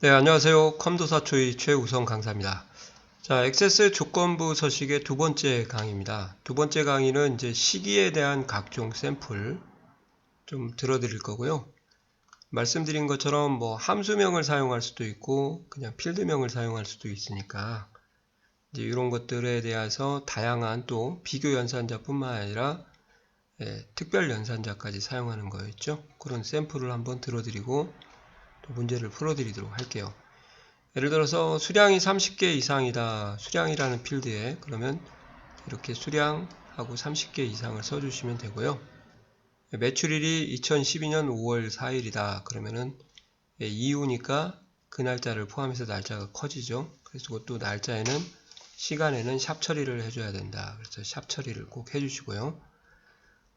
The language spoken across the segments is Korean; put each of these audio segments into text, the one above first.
네, 안녕하세요. 컴도사초의 최우성 강사입니다. 자, 액세스 조건부 서식의 두 번째 강의입니다. 두 번째 강의는 이제 시기에 대한 각종 샘플 좀 들어드릴 거고요. 말씀드린 것처럼 뭐 함수명을 사용할 수도 있고 그냥 필드명을 사용할 수도 있으니까 이제 이런 것들에 대해서 다양한 또 비교 연산자뿐만 아니라 특별 연산자까지 사용하는 거였죠. 그런 샘플을 한번 들어드리고 또 문제를 풀어드리도록 할게요. 예를 들어서 수량이 30개 이상이다. 수량이라는 필드에 그러면 이렇게 수량하고 30개 이상을 써주시면 되고요. 매출일이 2012년 5월 4일이다. 그러면은 이유니까 그 날짜를 포함해서 날짜가 커지죠. 그래서 또 날짜에는 시간에는 샵 처리를 해줘야 된다. 그래서 샵 처리를 꼭 해주시고요.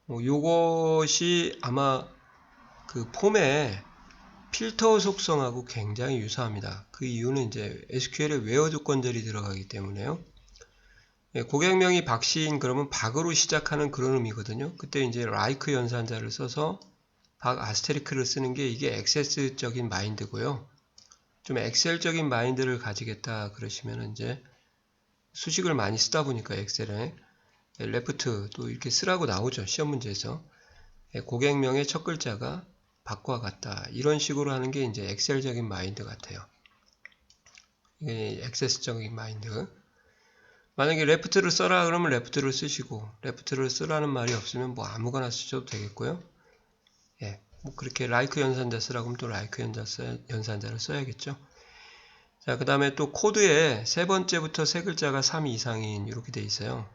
요것이 아마 그 폼에 필터 속성하고 굉장히 유사합니다. 그 이유는 이제 SQL에 웨어 조건절이 들어가기 때문에요. 고객명이 박씨인 그러면 박으로 시작하는 그런 의미거든요. 그때 이제 like 연산자를 써서 박 아스테리크를 쓰는 게 이게 액세스적인 마인드고요. 좀 엑셀적인 마인드를 가지겠다 그러시면 이제 수식을 많이 쓰다 보니까 엑셀에 레프트 또 이렇게 쓰라고 나오죠. 시험 문제에서. 고객명의 첫 글자가 박과 같다. 이런 식으로 하는 게 이제 엑셀적인 마인드 같아요. 이게 액세스적인 마인드. 만약에 레프트를 써라 그러면 레프트를 쓰시고 레프트를 쓰라는 말이 없으면 뭐 아무거나 쓰셔도 되겠고요. 뭐 그렇게 like 연산자 쓰라고 하면 또 like 연산자를 써야겠죠. 자, 그 다음에 또 코드에 세 번째부터 세 글자가 3 이상인 이렇게 돼 있어요.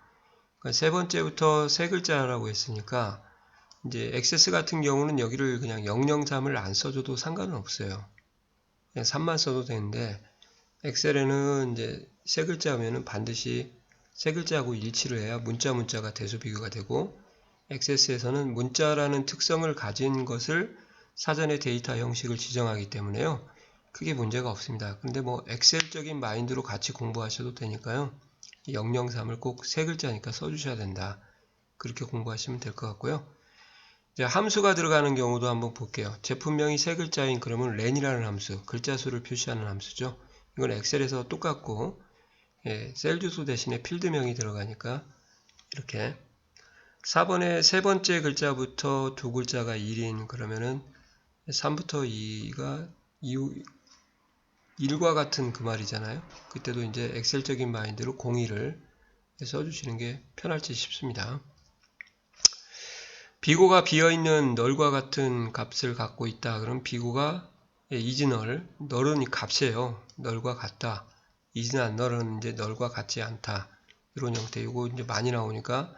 그러니까 세 번째부터 세 글자라고 했으니까 이제 액세스 같은 경우는 여기를 그냥 003을 안 써줘도 상관은 없어요. 그냥 3만 써도 되는데 엑셀에는 이제 세 글자면은 반드시 세 글자하고 일치를 해야 문자가 대수 비교가 되고 액세스에서는 문자라는 특성을 가진 것을 사전에 데이터 형식을 지정하기 때문에요. 크게 문제가 없습니다. 근데 뭐 엑셀적인 마인드로 같이 공부하셔도 되니까요. 003을 꼭 세 글자니까 써주셔야 된다. 그렇게 공부하시면 될 것 같고요. 이제 함수가 들어가는 경우도 한번 볼게요. 제품명이 세 글자인 그러면 len이라는 함수, 글자 수를 표시하는 함수죠. 이건 엑셀에서 똑같고 셀 주소 대신에 필드명이 들어가니까 이렇게 4번에 세 번째 글자부터 두 글자가 1인 그러면은 3부터 2가 1과 같은 그 말이잖아요. 그때도 이제 엑셀적인 마인드로 01을 써주시는 게 편할지 싶습니다. 비고가 비어있는 널과 같은 값을 갖고 있다. 그럼 비고가 이즈널, 널은 이 값이에요. 널과 같다. 이즈나 널은 이제 널과 같지 않다. 이런 형태. 이거 이제 많이 나오니까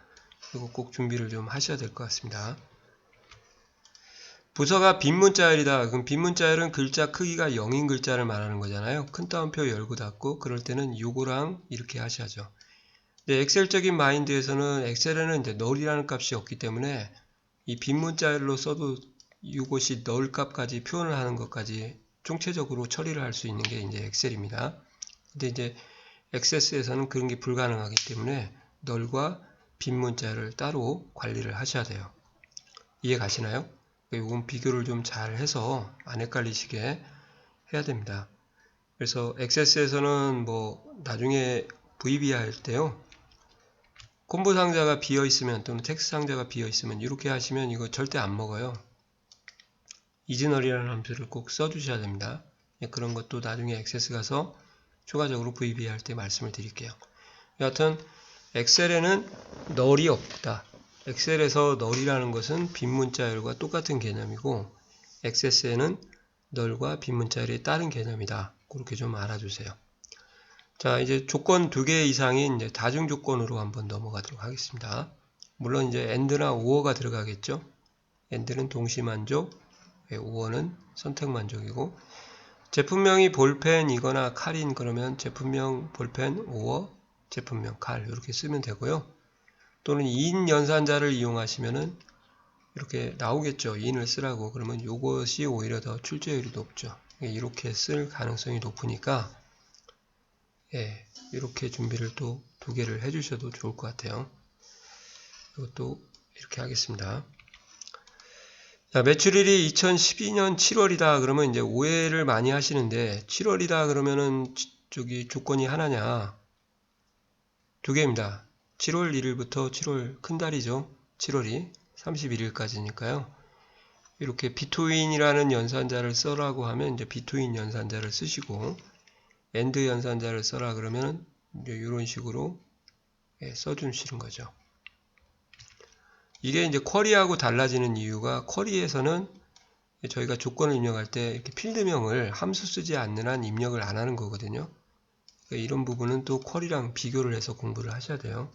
이거 꼭 준비를 좀 하셔야 될 것 같습니다. 부서가 빈 문자열이다. 그럼 빈 문자열은 글자 크기가 0인 글자를 말하는 거잖아요. 큰 따옴표 열고 닫고 그럴 때는 요거랑 이렇게 하셔야죠. 엑셀적인 마인드에서는 엑셀에는 이제 널이라는 값이 없기 때문에 이 빈 문자열로 써도 이것이 널 값까지 표현을 하는 것까지 총체적으로 처리를 할 수 있는 게 이제 엑셀입니다. 근데 이제 액세스에서는 그런 게 불가능하기 때문에 널과 빈 문자를 따로 관리를 하셔야 돼요. 이해 가시나요? 이건 비교를 좀 잘 해서 안 헷갈리시게 해야 됩니다. 그래서 액세스에서는 뭐 나중에 VB 할 때요. 콤보 상자가 비어 있으면 또는 텍스트 상자가 비어 있으면 이렇게 하시면 이거 절대 안 먹어요. 이즈널이라는 함수를 꼭 써주셔야 됩니다. 그런 것도 나중에 액세스 가서 추가적으로 VB 할 때 말씀을 드릴게요. 여하튼 엑셀에는 널이 없다. 엑셀에서 널이라는 것은 빈 문자열과 똑같은 개념이고 액세스에는 널과 빈 문자열이 다른 개념이다. 그렇게 좀 알아주세요. 자, 이제 조건 2개 이상인 이제 다중 조건으로 한번 넘어가도록 하겠습니다. 물론 이제 AND나 OR가 들어가겠죠. AND는 동시만족, OR는 선택만족이고 제품명이 볼펜이거나 칼인 그러면 제품명 볼펜, OR, 제품명 칼 이렇게 쓰면 되고요. 또는 2인 연산자를 이용하시면은 이렇게 나오겠죠. 2인을 쓰라고. 그러면 이것이 오히려 더 출제율이 높죠. 이렇게 쓸 가능성이 높으니까 이렇게 준비를 또 2개를 해주셔도 좋을 것 같아요. 이것도 이렇게 하겠습니다. 자, 매출일이 2012년 7월이다 그러면 이제 오해를 많이 하시는데 7월이다 그러면은 저기 조건이 하나냐? 두 개입니다. 7월 1일부터 7월 큰 달이죠. 7월이 31일까지니까요. 이렇게 비트윈이라는 연산자를 써라고 하면 이제 비트윈 연산자를 쓰시고 엔드 연산자를 써라 그러면 이제 이런 식으로 써주시는 거죠. 이게 이제 쿼리하고 달라지는 이유가 쿼리에서는 저희가 조건을 입력할 때 이렇게 필드명을 함수 쓰지 않는 한 입력을 안 하는 거거든요. 그러니까 이런 부분은 또 쿼리랑 비교를 해서 공부를 하셔야 돼요.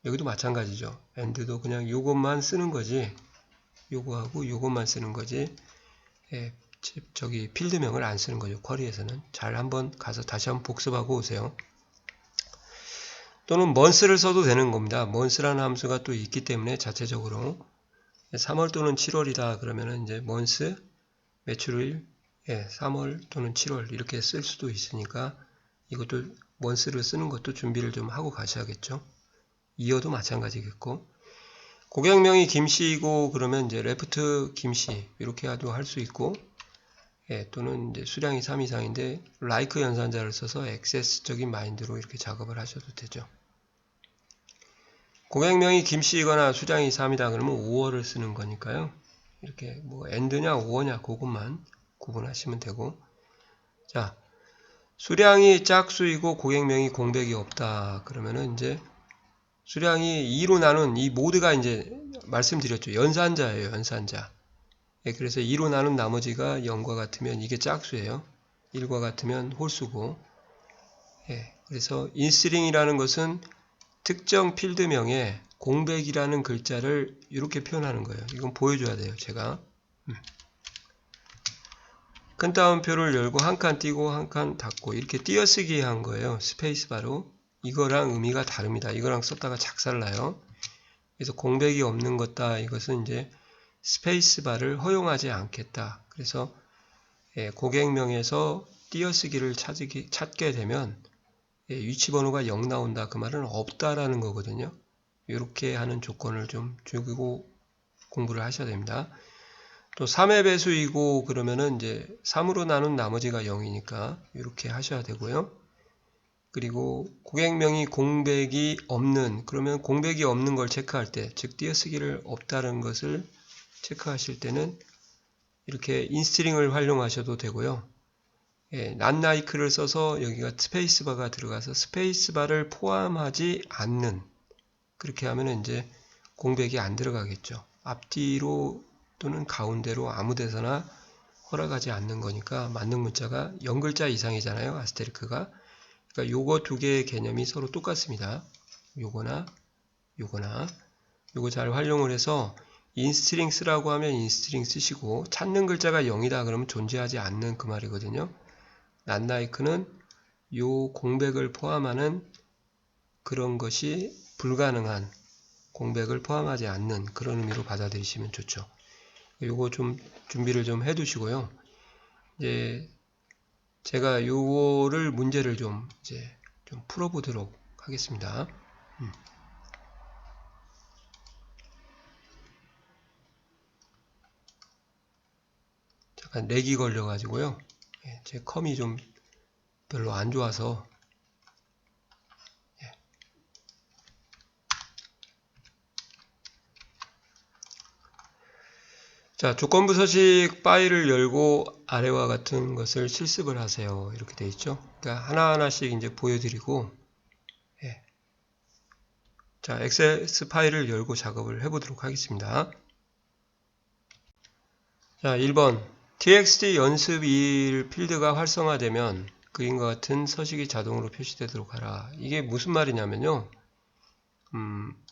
여기도 마찬가지죠. end도 그냥 요것만 쓰는 거지. 요거하고 요것만 쓰는 거지. 저기 필드명을 안 쓰는 거죠. 쿼리에서는. 잘 한번 가서 다시 한번 복습하고 오세요. 또는 months를 써도 되는 겁니다. months라는 함수가 또 있기 때문에 자체적으로 3월 또는 7월이다 그러면은 이제 month 매출일 3월 또는 7월 이렇게 쓸 수도 있으니까 이것도 months를 쓰는 것도 준비를 좀 하고 가셔야겠죠. 이어도 마찬가지겠고 고객명이 김씨이고 그러면 이제 레프트 김씨 이렇게도 할 수 있고 또는 이제 수량이 3 이상인데 like 연산자를 써서 액세스적인 마인드로 이렇게 작업을 하셔도 되죠. 고객명이 김씨이거나 수량이 3이다 그러면 5월을 쓰는 거니까요. 이렇게 뭐 end냐 5월냐 그것만 구분하시면 되고 자 수량이 짝수이고 고객명이 공백이 없다 그러면은 이제 수량이 2로 나눈 이 모드가 이제 말씀드렸죠. 연산자예요. 연산자. 그래서 2로 나눈 나머지가 0과 같으면 이게 짝수예요. 1과 같으면 홀수고 그래서 인스트링이라는 것은 특정 필드명에 공백이라는 글자를 이렇게 표현하는 거예요. 이건 보여줘야 돼요. 제가 큰 따옴표를 열고 한 칸 띄고 한 칸 닫고 이렇게 띄어쓰기 한 거예요. 스페이스바로. 이거랑 의미가 다릅니다. 이거랑 썼다가 작살나요. 그래서 공백이 없는 것다. 이것은 이제 스페이스바를 허용하지 않겠다. 그래서 고객명에서 띄어쓰기를 찾게 되면 위치번호가 0 나온다. 그 말은 없다라는 거거든요. 이렇게 하는 조건을 좀 주고 공부를 하셔야 됩니다. 또 3의 배수이고 그러면은 이제 3으로 나눈 나머지가 0이니까 이렇게 하셔야 되고요. 그리고 고객명이 공백이 없는 그러면 공백이 없는 걸 체크할 때 즉 띄어쓰기를 없다는 것을 체크하실 때는 이렇게 인스트링을 활용하셔도 되고요. not like를 써서 여기가 스페이스바가 들어가서 스페이스바를 포함하지 않는 그렇게 하면 이제 공백이 안 들어가겠죠. 앞뒤로 또는 가운데로 아무 데서나 허락하지 않는 거니까 만능 문자가 0글자 이상이잖아요. 아스테리크가. 그러니까 요거 두 개의 개념이 서로 똑같습니다. 요거나 요거나 요거 잘 활용을 해서 인스트링 쓰라고 하면 인스트링 쓰시고 찾는 글자가 0이다 그러면 존재하지 않는 그 말이거든요. not like는 요 공백을 포함하는 그런 것이 불가능한 공백을 포함하지 않는 그런 의미로 받아들이시면 좋죠. 요거 좀 준비를 좀 해두시고요. 이제 제가 요거를 문제를 좀 이제 좀 풀어보도록 하겠습니다. 잠깐 렉이 걸려가지고요. 제 컴이 좀 별로 안 좋아서 자, 조건부 서식 파일을 열고 아래와 같은 것을 실습을 하세요. 이렇게 되어 있죠. 그러니까 하나하나씩 이제 보여드리고, 자, 엑세스 파일을 열고 작업을 해보도록 하겠습니다. 자, 1번. txt 연습 2일 필드가 활성화되면 그림과 같은 서식이 자동으로 표시되도록 하라. 이게 무슨 말이냐면요.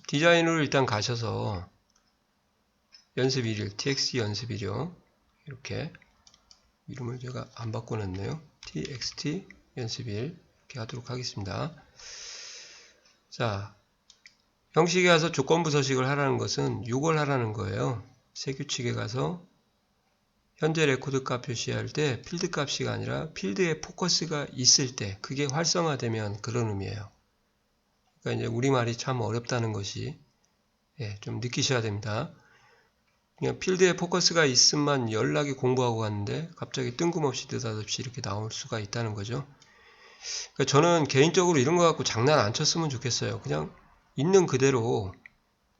디자인으로 일단 가셔서 연습 1일, txt 연습 1이요. 이렇게 이름을 제가 안 바꿔놨네요. txt 연습 1 이렇게 하도록 하겠습니다. 자, 형식에 가서 조건부 서식을 하라는 것은 이걸 하라는 거예요. 새 규칙에 가서 현재 레코드 값 표시할 때 필드 값이 아니라 필드에 포커스가 있을 때 그게 활성화되면 그런 의미예요. 그러니까 이제 우리말이 참 어렵다는 것이 좀 느끼셔야 됩니다. 그냥 필드에 포커스가 있음만 연락이 공부하고 갔는데 갑자기 뜬금없이 느닷없이 이렇게 나올 수가 있다는 거죠. 그러니까 저는 개인적으로 이런 거 갖고 장난 안 쳤으면 좋겠어요. 그냥 있는 그대로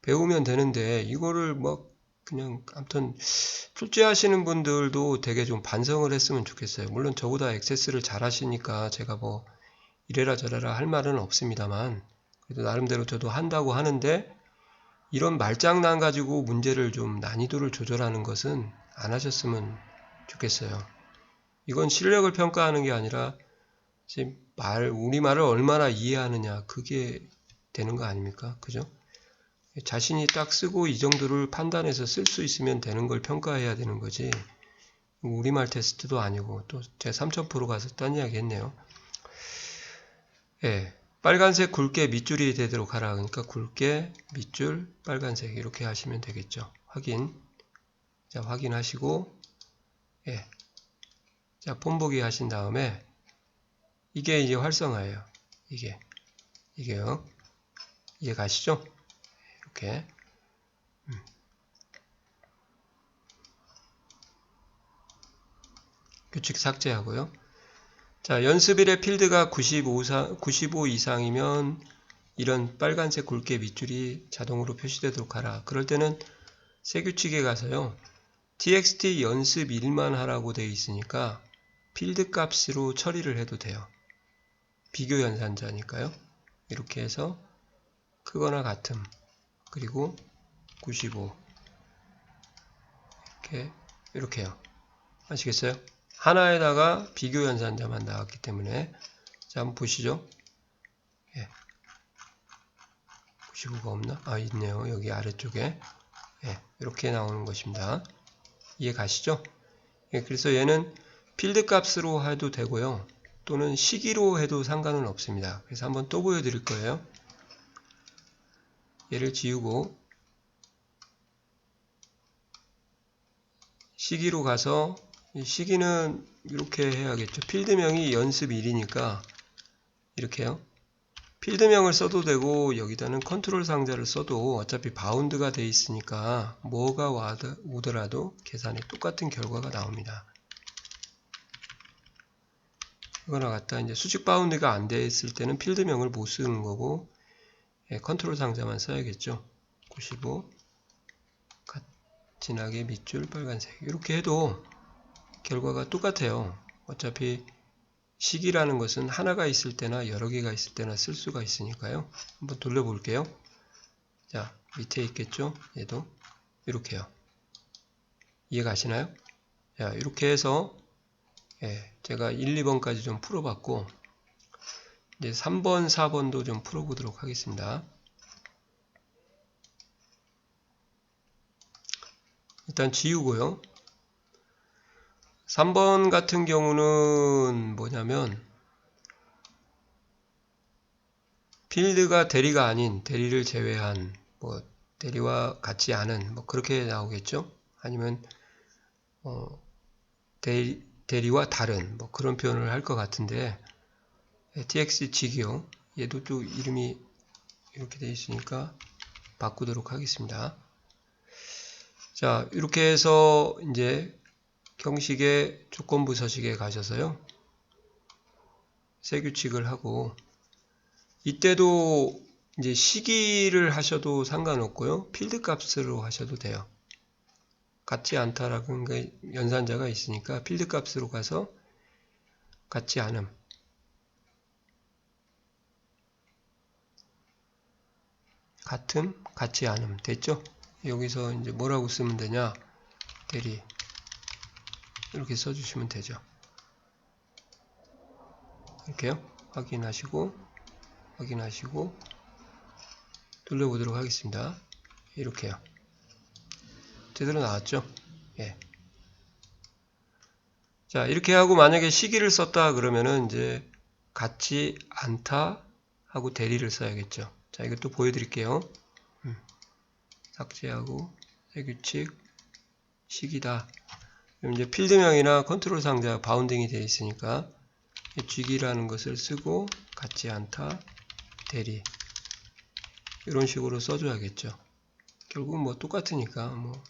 배우면 되는데 이거를 막 그냥 아무튼 출제하시는 분들도 되게 좀 반성을 했으면 좋겠어요. 물론 저보다 액세스를 잘 하시니까 제가 뭐 이래라 저래라 할 말은 없습니다만 그래도 나름대로 저도 한다고 하는데 이런 말장난 가지고 문제를 좀 난이도를 조절하는 것은 안 하셨으면 좋겠어요. 이건 실력을 평가하는 게 아니라 우리말을 얼마나 이해하느냐 그게 되는 거 아닙니까? 그죠? 자신이 딱 쓰고 이 정도를 판단해서 쓸 수 있으면 되는 걸 평가해야 되는 거지. 우리말 테스트도 아니고 또 제가 3000% 가서 딴 이야기 했네요. 예, 빨간색 굵게 밑줄이 되도록 하라. 그러니까 굵게 밑줄 빨간색 이렇게 하시면 되겠죠. 확인. 자, 확인하시고 예. 자, 폼보기 하신 다음에 이게 이제 활성화예요. 이게요. 이해 가시죠? 이렇게 규칙 삭제하고요. 자, 연습일의 필드가 95 이상이면 이런 빨간색 굵게 밑줄이 자동으로 표시되도록 하라. 그럴 때는 새 규칙에 가서요. txt 연습 1만 하라고 되어 있으니까 필드 값으로 처리를 해도 돼요. 비교 연산자니까요. 이렇게 해서 크거나 같음 그리고 95 이렇게요. 아시겠어요? 하나에다가 비교 연산자만 나왔기 때문에 자 한번 보시죠. 예. 95가 없나? 아 있네요. 여기 아래쪽에 예. 이렇게 나오는 것입니다. 이해 가시죠? 예. 그래서 얘는 필드 값으로 해도 되고요. 또는 시기로 해도 상관은 없습니다. 그래서 한번 또 보여드릴 거예요. 얘를 지우고 시기로 가서 이 시기는 이렇게 해야겠죠. 필드명이 연습 1이니까 이렇게요. 필드명을 써도 되고 여기다는 컨트롤 상자를 써도 어차피 바운드가 돼 있으니까 뭐가 오더라도 계산에 똑같은 결과가 나옵니다. 이거나 같다. 이제 수직 바운드가 안 돼 있을 때는 필드명을 못 쓰는 거고 예, 컨트롤 상자만 써야겠죠. 95 진하게 밑줄 빨간색 이렇게 해도 결과가 똑같아요. 어차피 시기라는 것은 하나가 있을 때나 여러 개가 있을 때나 쓸 수가 있으니까요. 한번 돌려볼게요. 자, 밑에 있겠죠? 얘도 이렇게요. 이해 가시나요? 자, 이렇게 해서 예, 제가 1, 2번까지 좀 풀어봤고 이제 3번, 4번도 좀 풀어보도록 하겠습니다. 일단 지우고요. 3번 같은 경우는 뭐냐면 필드가 대리가 아닌 대리를 제외한 뭐 대리와 같지 않은 뭐 그렇게 나오겠죠. 아니면 대리와 다른 뭐 그런 표현을 할 것 같은데 tx 직이요. 얘도 또 이름이 이렇게 되어 있으니까 바꾸도록 하겠습니다. 자, 이렇게 해서 이제 형식의 조건부 서식에 가셔서요. 새 규칙을 하고 이때도 이제 시기를 하셔도 상관없고요. 필드 값으로 하셔도 돼요. 같지 않다라는 게 연산자가 있으니까 필드 값으로 가서 같지 않음. 같음, 같지 않음. 됐죠? 여기서 이제 뭐라고 쓰면 되냐? 대리. 이렇게 써주시면 되죠. 이렇게요. 확인하시고 돌려보도록 하겠습니다. 이렇게요. 제대로 나왔죠? 예. 자, 이렇게 하고 만약에 시기를 썼다 그러면은 이제 같지 않다 하고 대리를 써야겠죠. 자, 이것도 보여드릴게요. 삭제하고 새 규칙 시기다. 그럼 이제 필드명이나 컨트롤 상자 바운딩이 되어 있으니까 쥐기라는 것을 쓰고 같지 않다 대리 이런 식으로 써줘야겠죠. 결국 뭐 똑같으니까 뭐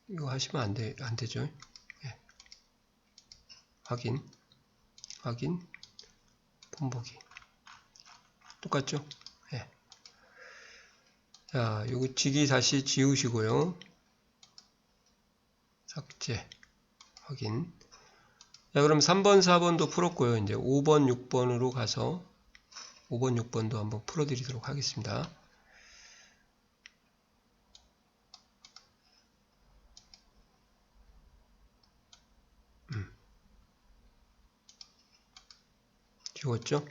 이거 하시면 안 되죠. 예. 확인, 폰보기. 똑같죠? 예. 자, 요거 지기 다시 지우시고요. 삭제, 확인. 자, 그럼 3번, 4번도 풀었고요. 이제 5번, 6번으로 가서 5번, 6번도 한번 풀어드리도록 하겠습니다. 지웠죠?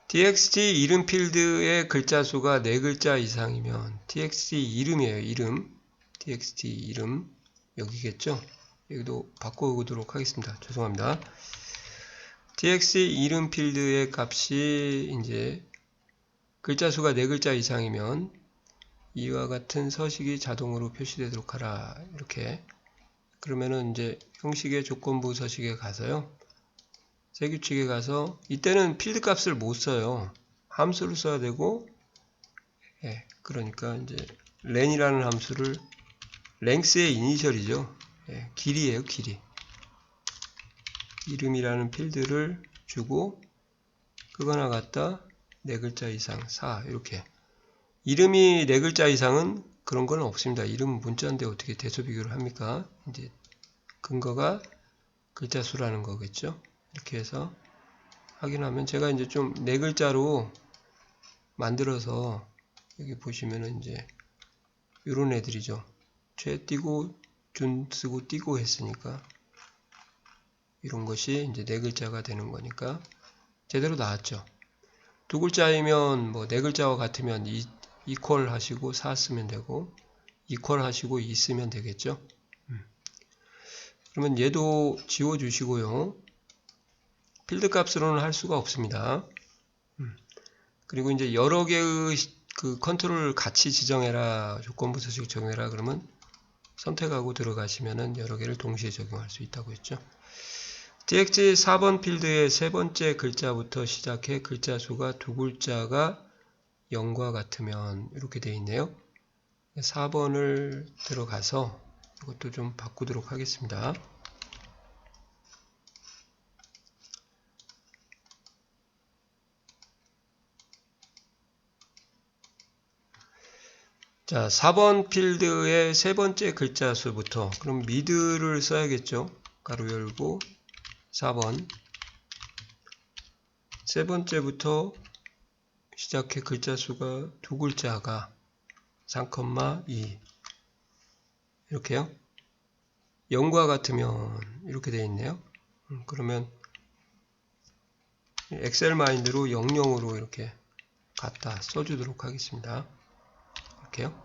txt 이름 필드의 글자 수가 4글자 이상이면 txt 이름이에요. 이름. txt 이름 여기겠죠? 여기도 바꿔보도록 하겠습니다. 죄송합니다. txt 이름 필드의 값이 이제 글자 수가 4글자 이상이면 이와 같은 서식이 자동으로 표시되도록 하라. 이렇게. 그러면은 이제 형식의 조건부 서식에 가서요. 새 규칙에 가서 이때는 필드 값을 못 써요. 함수를 써야 되고, 예, 그러니까 이제 len이라는 함수를 length의 이니셜이죠. 예, 길이에요, 길이. 이름이라는 필드를 주고 그거나 갖다 4글자 이상 4 이렇게. 이름이 4글자 이상은 그런 건 없습니다. 이름은 문자인데 어떻게 대소 비교를 합니까? 이제 근거가 글자 수라는 거겠죠. 이렇게 해서 확인하면 제가 이제 좀 4글자로 만들어서 여기 보시면은 이제 요런 애들이죠. 최 띄고 준 쓰고 띄고 했으니까 이런 것이 이제 4글자가 되는 거니까 제대로 나왔죠. 2글자이면 뭐 4글자와 같으면 이퀄 하시고 4 쓰면 되고 이퀄 하시고 2 쓰면 되겠죠. 그러면 얘도 지워 주시고요. 필드 값으로는 할 수가 없습니다. 그리고 이제 여러 개의 그 컨트롤 같이 지정해라, 조건부 서식 적용해라 그러면 선택하고 들어가시면은 여러 개를 동시에 적용할 수 있다고 했죠. txt 4번 필드의 세 번째 글자부터 시작해 글자 수가 2글자가 0과 같으면 이렇게 되어 있네요. 4번을 들어가서 이것도 좀 바꾸도록 하겠습니다. 자, 4번 필드의 세 번째 글자 수부터 그럼 미드를 써야겠죠. 가로 열고 4번 세 번째부터 시작해 글자 수가 2글자가 3,2 이렇게요. 0과 같으면 이렇게 되어 있네요. 그러면 엑셀 마인드로 00으로 이렇게 갖다 써주도록 하겠습니다. 이렇게요.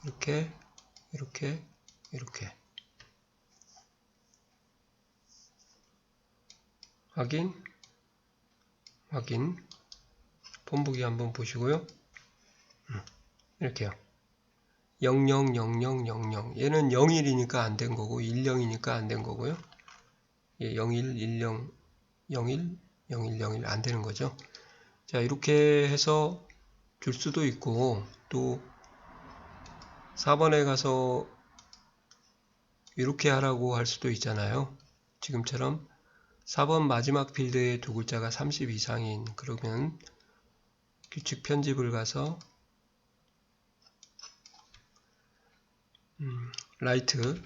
이렇게 확인 폰보기 한번 보시고요. 이렇게요. 000000 얘는 01이니까 안 된 거고 10이니까 안 된 거고요. 예, 01, 10, 01, 01, 01 안 되는 거죠. 자, 이렇게 해서 줄 수도 있고 또 4번에 가서 이렇게 하라고 할 수도 있잖아요. 지금처럼 4번 마지막 필드에 2글자가 30 이상인 그러면 규칙 편집을 가서 라이트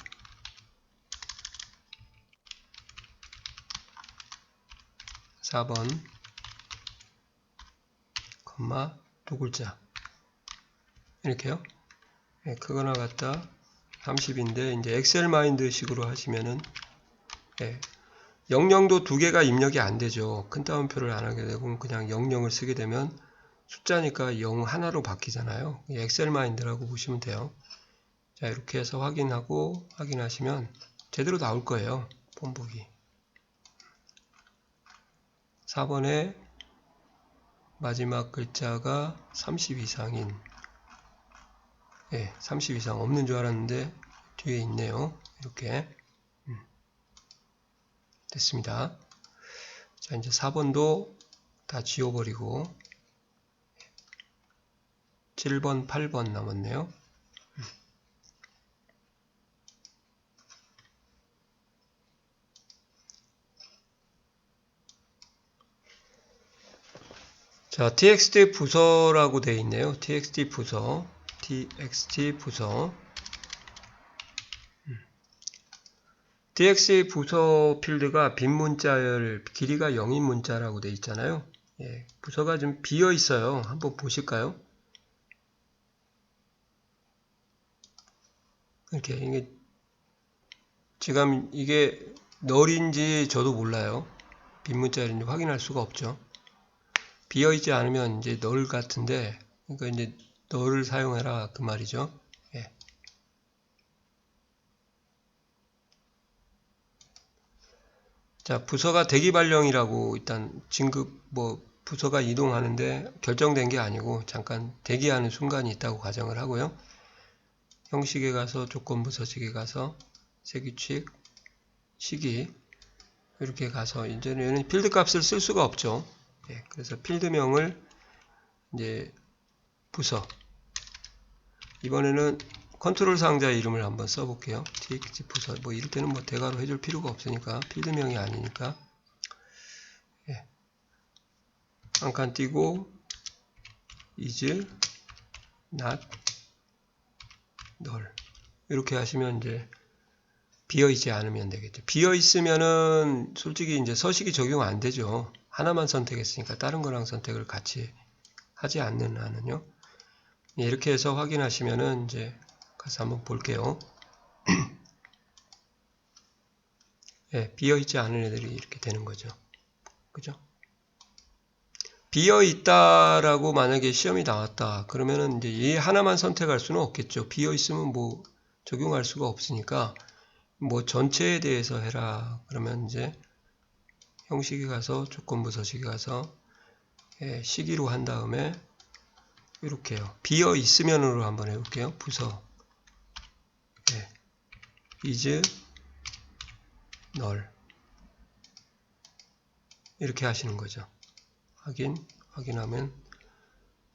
4번 2글자 이렇게요. 예, 그거나 갖다 30인데 이제 엑셀 마인드 식으로 하시면은 예, 00도 2개가 입력이 안 되죠. 큰 따옴표를 안 하게 되고 그냥 00을 쓰게 되면 숫자니까 0 하나로 바뀌잖아요. 엑셀 마인드라고 보시면 돼요. 자, 이렇게 해서 확인하시면 제대로 나올 거예요. 폰보기. 4번에 마지막 글자가 30 이상인 30 이상 없는 줄 알았는데 뒤에 있네요. 이렇게 됐습니다. 자, 이제 4번도 다 지워버리고 7번, 8번 남았네요. 자, txt 부서라고 되어 있네요. txt 부서. txt 부서 필드가 빈 문자열 길이가 0인 문자라고 되어 있잖아요. 예, 부서가 좀 비어 있어요. 한번 보실까요? 이렇게 이게 지금 이게 널인지 저도 몰라요. 빈 문자열인지 확인할 수가 없죠. 비어 있지 않으면 이제 널 같은데, 그러니까 이제 널을 사용해라 그 말이죠. 예. 자, 부서가 대기 발령이라고 일단 진급 부서가 이동하는데 결정된 게 아니고 잠깐 대기하는 순간이 있다고 가정을 하고요. 형식에 가서 조건부서식에 가서 세규칙 시기 이렇게 가서 이제는 얘는 필드 값을 쓸 수가 없죠. 예, 그래서 필드명을 이제 부서 이번에는 컨트롤 상자 이름을 한번 써볼게요. txt 부서 이럴 때는 대괄호 해줄 필요가 없으니까 필드명이 아니니까 예. 한 칸 띄고 is not null 이렇게 하시면 이제 비어 있지 않으면 되겠죠. 비어 있으면은 솔직히 이제 서식이 적용 안 되죠. 하나만 선택했으니까 다른 거랑 선택을 같이 하지 않는 한은요. 이렇게 해서 확인하시면은 이제 가서 한번 볼게요. 예, 비어 있지 않은 애들이 이렇게 되는 거죠. 그죠? 비어 있다라고 만약에 시험이 나왔다. 그러면은 이제 얘 하나만 선택할 수는 없겠죠. 비어 있으면 적용할 수가 없으니까 전체에 대해서 해라. 그러면 이제 형식에 가서 조건부서식에 가서 예, 시기로 한 다음에 이렇게요. 비어 있으면으로 한번 해볼게요. 부서 예, is null 이렇게 하시는 거죠. 확인하면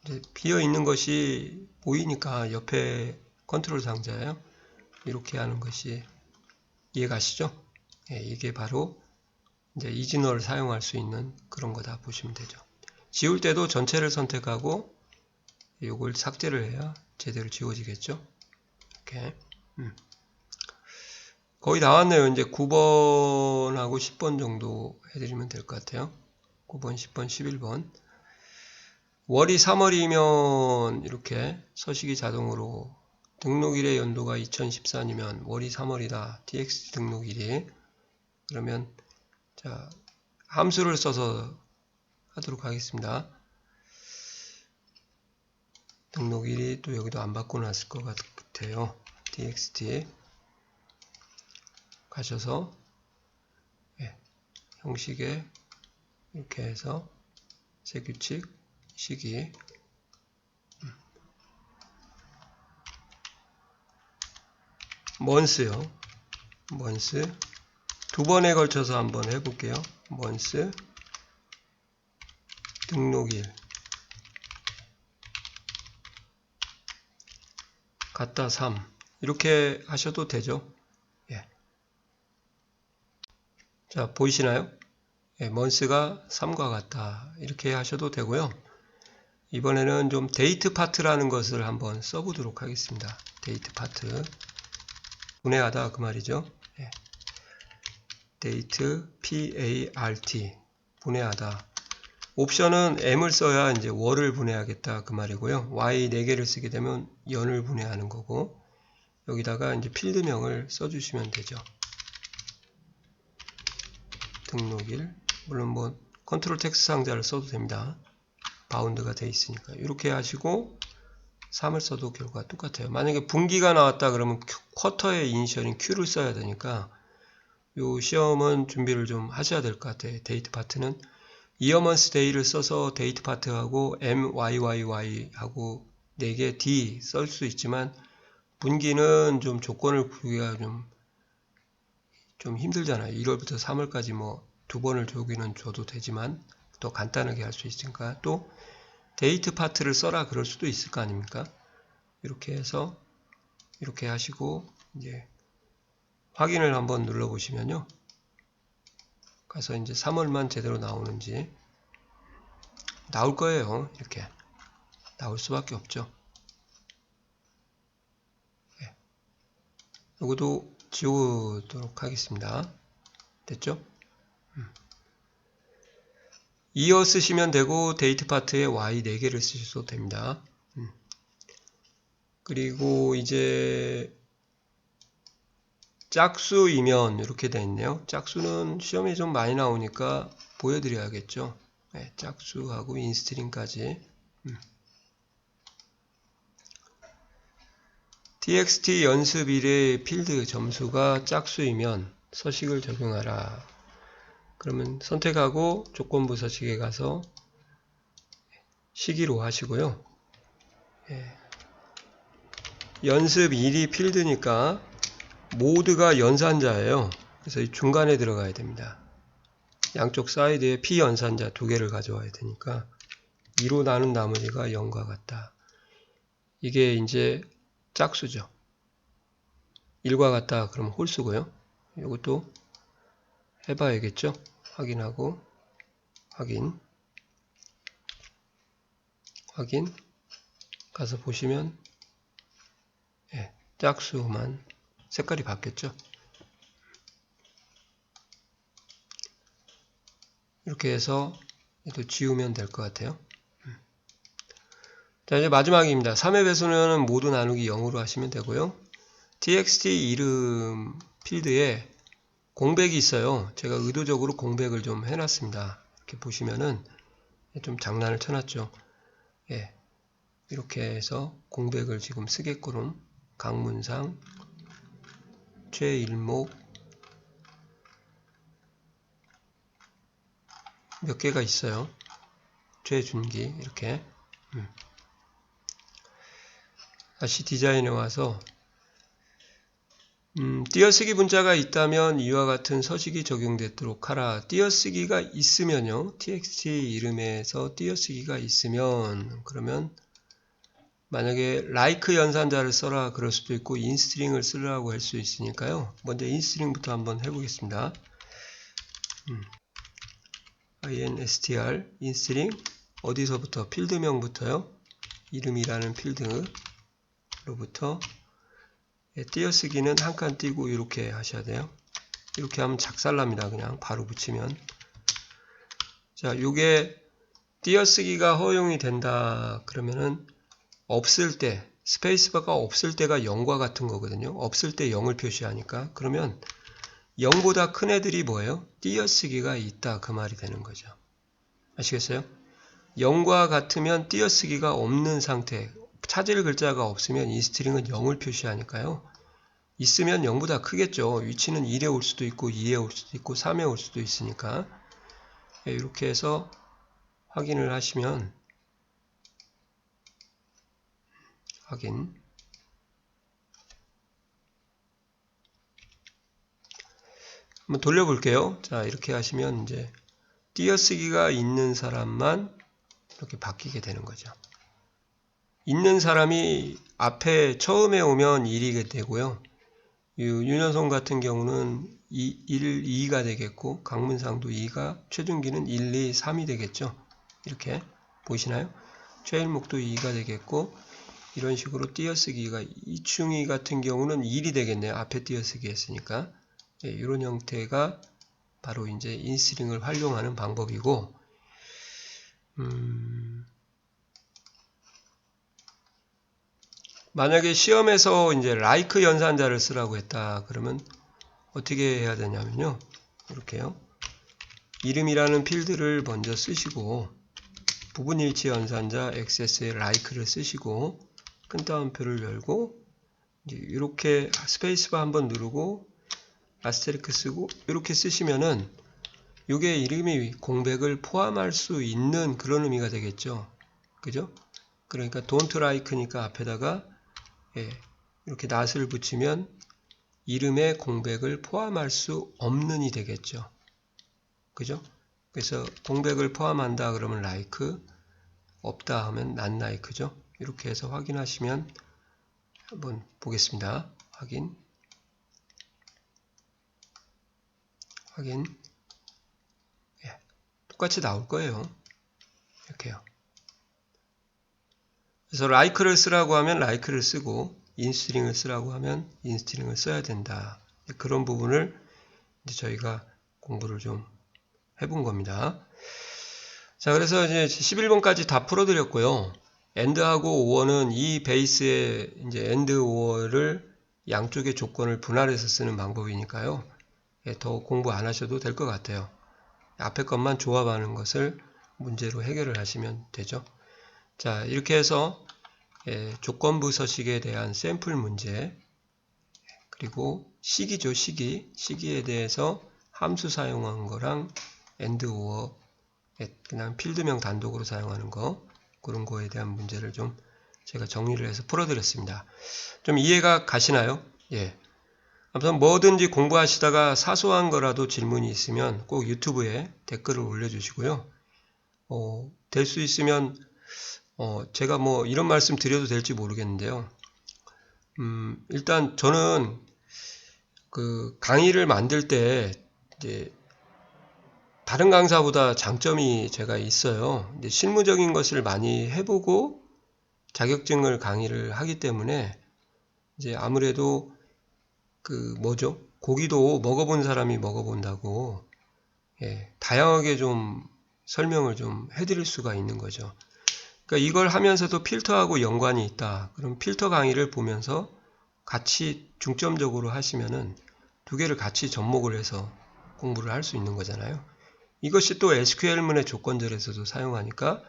이제 비어 있는 것이 보이니까 옆에 컨트롤 상자예요. 이렇게 하는 것이 이해가시죠? 예, 이게 바로 이제 is null 사용할 수 있는 그런 거다 보시면 되죠. 지울 때도 전체를 선택하고 이걸 삭제를 해야 제대로 지워지겠죠. 이렇게 거의 나왔네요. 이제 9번하고 10번 정도 해드리면 될 것 같아요. 9번, 10번, 11번. 월이 3월이면 이렇게 서식이 자동으로 등록일의 연도가 2014이면 월이 3월이다. txt 등록일이. 그러면 자 함수를 써서 하도록 하겠습니다. 등록일이 또 여기도 안 바꿔놨을 것 같아요. txt 가셔서 예, 형식에 이렇게 해서 세규칙 시기 month요. month 두 번에 걸쳐서 한번 해볼게요. month 등록일 갖다 3 이렇게 하셔도 되죠. 예. 자 보이시나요? 예, month가 3과 같다 이렇게 하셔도 되고요. 이번에는 좀 데이트 파트라는 것을 한번 써보도록 하겠습니다. 데이트 파트 분해하다 그 말이죠. 예. 데이트 PART 분해하다. 옵션은 M을 써야 이제 월을 분해하겠다 그 말이고요. Y 4개를 쓰게 되면 연을 분해하는 거고 여기다가 이제 필드명을 써주시면 되죠. 등록일 물론 컨트롤 텍스트 상자를 써도 됩니다. 바운드가 돼 있으니까 이렇게 하시고 3을 써도 결과가 똑같아요. 만약에 분기가 나왔다 그러면 쿼터의 이니셜인 Q를 써야 되니까 요 시험은 준비를 좀 하셔야 될 것 같아요. 데이트 파트는 이어먼스 데이를 써서 데이트 파트하고 MYYY 하고 4개 D 쓸 수 있지만 분기는 좀 조건을 구하기가 좀 힘들잖아요. 1월부터 3월까지 두 번을 줘도 되지만 더 간단하게 할 수 있으니까 또 데이트 파트를 써라 그럴 수도 있을 거 아닙니까? 이렇게 해서 이렇게 하시고 이제 확인을 한번 눌러 보시면요. 가서 이제 3월만 제대로 나오는지 나올 거예요. 이렇게 나올 수밖에 없죠. 예. 이것도 지우도록 하겠습니다. 됐죠? 이어 쓰시면 되고 데이트 파트에 y 4개를 쓰셔도 됩니다. 그리고 이제 짝수이면 이렇게 되어 있네요. 짝수는 시험에 좀 많이 나오니까 보여드려야겠죠. 네, 짝수하고 인스트링까지. txt 연습 1의 필드 점수가 짝수이면 서식을 적용하라. 그러면 선택하고 조건부 서식에 가서 시기로 하시고요. 예. 연습 1이 필드니까 모드가 연산자예요. 그래서 이 중간에 들어가야 됩니다. 양쪽 사이드에 p 연산자 2개를 가져와야 되니까 2로 나눈 나머지가 0과 같다. 이게 이제 짝수죠. 1과 같다 그러면 홀수고요. 이것도 해봐야겠죠. 확인하고 확인 가서 보시면 예, 짝수만 색깔이 바뀌었죠. 이렇게 해서 또 지우면 될 것 같아요. 자, 이제 마지막입니다. 3의 배수는 모두 나누기 0으로 하시면 되고요. txt 이름 필드에 공백이 있어요. 제가 의도적으로 공백을 좀 해놨습니다. 이렇게 보시면은 좀 장난을 쳐놨죠. 예, 이렇게 해서 공백을 지금 쓰게끔 강문상, 최일목 몇 개가 있어요. 최준기 이렇게 다시 디자인에 와서 띄어쓰기 문자가 있다면 이와 같은 서식이 적용되도록 하라. 띄어쓰기가 있으면요. txt 이름에서 띄어쓰기가 있으면 그러면 만약에 like 연산자를 써라 그럴 수도 있고 인스트링을 쓰라고 할 수 있으니까요. 먼저 인스트링부터 한번 해보겠습니다. instr 인스트링 어디서부터 필드명부터요. 이름이라는 필드로부터 띄어쓰기는 한 칸 띄고 이렇게 하셔야 돼요. 이렇게 하면 작살납니다. 그냥 바로 붙이면. 자, 요게 띄어쓰기가 허용이 된다 그러면은 없을 때 스페이스바가 없을 때가 0과 같은 거거든요. 없을 때 0을 표시하니까. 그러면 0보다 큰 애들이 뭐예요? 띄어쓰기가 있다 그 말이 되는 거죠. 아시겠어요? 0과 같으면 띄어쓰기가 없는 상태, 찾을 글자가 없으면 이 스트링은 0을 표시하니까요. 있으면 0보다 크겠죠. 위치는 1에 올 수도 있고 2에 올 수도 있고 3에 올 수도 있으니까 이렇게 해서 확인을 하시면 확인 한번 돌려볼게요. 자, 이렇게 하시면 이제 띄어쓰기가 있는 사람만 이렇게 바뀌게 되는 거죠. 있는 사람이 앞에 처음에 오면 1이 되고요. 윤현성 같은 경우는 1, 2가 되겠고 강문상도 2가 최준기는 1, 2, 3이 되겠죠. 이렇게 보이시나요? 최일목도 2가 되겠고 이런 식으로 띄어쓰기가 이충이 같은 경우는 1이 되겠네요. 앞에 띄어쓰기 했으니까 이런 형태가 바로 이제 인스트링을 활용하는 방법이고 만약에 시험에서 이제 like 연산자를 쓰라고 했다 그러면 어떻게 해야 되냐면요. 이렇게요. 이름이라는 필드를 먼저 쓰시고 부분일치 연산자 XS에 like를 쓰시고 큰 따옴표를 열고 이렇게 스페이스바 한번 누르고 아스테리크 쓰고 이렇게 쓰시면은 이게 이름이 공백을 포함할 수 있는 그런 의미가 되겠죠. 그죠? 그러니까 don't like니까 앞에다가 이렇게 낫을 붙이면 이름의 공백을 포함할 수 없는이 되겠죠. 그죠? 그래서 공백을 포함한다 그러면 like, 없다 하면 not like죠. 이렇게 해서 확인하시면 한번 보겠습니다. 확인. 똑같이 나올 거예요. 이렇게요. 그래서 like를 쓰라고 하면 like를 쓰고 inString을 쓰라고 하면 inString을 써야 된다. 그런 부분을 이제 저희가 공부를 좀 해본 겁니다. 자, 그래서 이제 11번까지 다 풀어드렸고요. AND하고 OR는 이 베이스에 이제 AND OR를 양쪽의 조건을 분할해서 쓰는 방법이니까요. 더 공부 안 하셔도 될 것 같아요. 앞에 것만 조합하는 것을 문제로 해결을 하시면 되죠. 자, 이렇게 해서 조건부 서식에 대한 샘플 문제, 그리고 시기죠, 시기에 대해서 함수 사용한 거랑 AND OR, 그냥 필드명 단독으로 사용하는 거, 그런 거에 대한 문제를 좀 제가 정리를 해서 풀어드렸습니다. 좀 이해가 가시나요? 예. 아무튼 뭐든지 공부하시다가 사소한 거라도 질문이 있으면 꼭 유튜브에 댓글을 올려주시고요. 될 수 있으면 제가 뭐 이런 말씀 드려도 될지 모르겠는데요. 일단 저는 그 강의를 만들 때 이제 다른 강사보다 장점이 제가 있어요. 근데 실무적인 것을 많이 해보고 자격증을 강의를 하기 때문에 이제 아무래도 그 뭐죠? 고기도 먹어본 사람이 먹어본다고 다양하게 좀 설명을 좀 해드릴 수가 있는 거죠. 그러니까 이걸 하면서도 필터하고 연관이 있다. 그럼 필터 강의를 보면서 같이 중점적으로 하시면은 두 개를 같이 접목을 해서 공부를 할 수 있는 거잖아요. 이것이 또 SQL문의 조건절에서도 사용하니까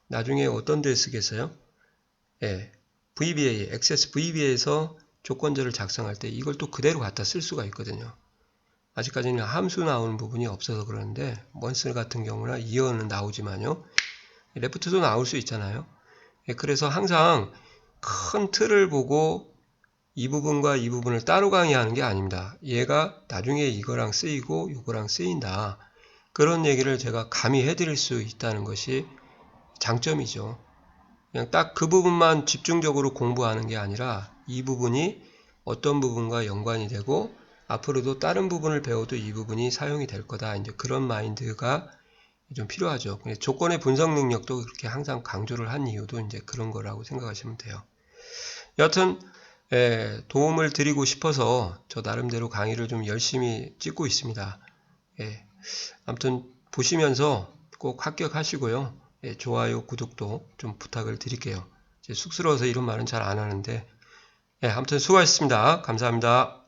나중에 어떤 데 쓰겠어요? VBA, Access VBA에서 조건절을 작성할 때 이걸 또 그대로 갖다 쓸 수가 있거든요. 아직까지는 함수 나오는 부분이 없어서 그러는데 먼스 같은 경우나 이어는 나오지만요. 레프트도 나올 수 있잖아요. 그래서 항상 큰 틀을 보고 이 부분과 이 부분을 따로 강의하는 게 아닙니다. 얘가 나중에 이거랑 쓰이고 이거랑 쓰인다. 그런 얘기를 제가 감히 해드릴 수 있다는 것이 장점이죠. 그냥 딱 그 부분만 집중적으로 공부하는 게 아니라 이 부분이 어떤 부분과 연관이 되고 앞으로도 다른 부분을 배워도 이 부분이 사용이 될 거다. 이제 그런 마인드가 좀 필요하죠. 조건의 분석 능력도 그렇게 항상 강조를 한 이유도 이제 그런 거라고 생각하시면 돼요. 여하튼 도움을 드리고 싶어서 저 나름대로 강의를 좀 열심히 찍고 있습니다. 아무튼 보시면서 꼭 합격하시고요. 좋아요, 구독도 좀 부탁을 드릴게요. 쑥스러워서 이런 말은 잘 안 하는데 아무튼 수고하셨습니다. 감사합니다.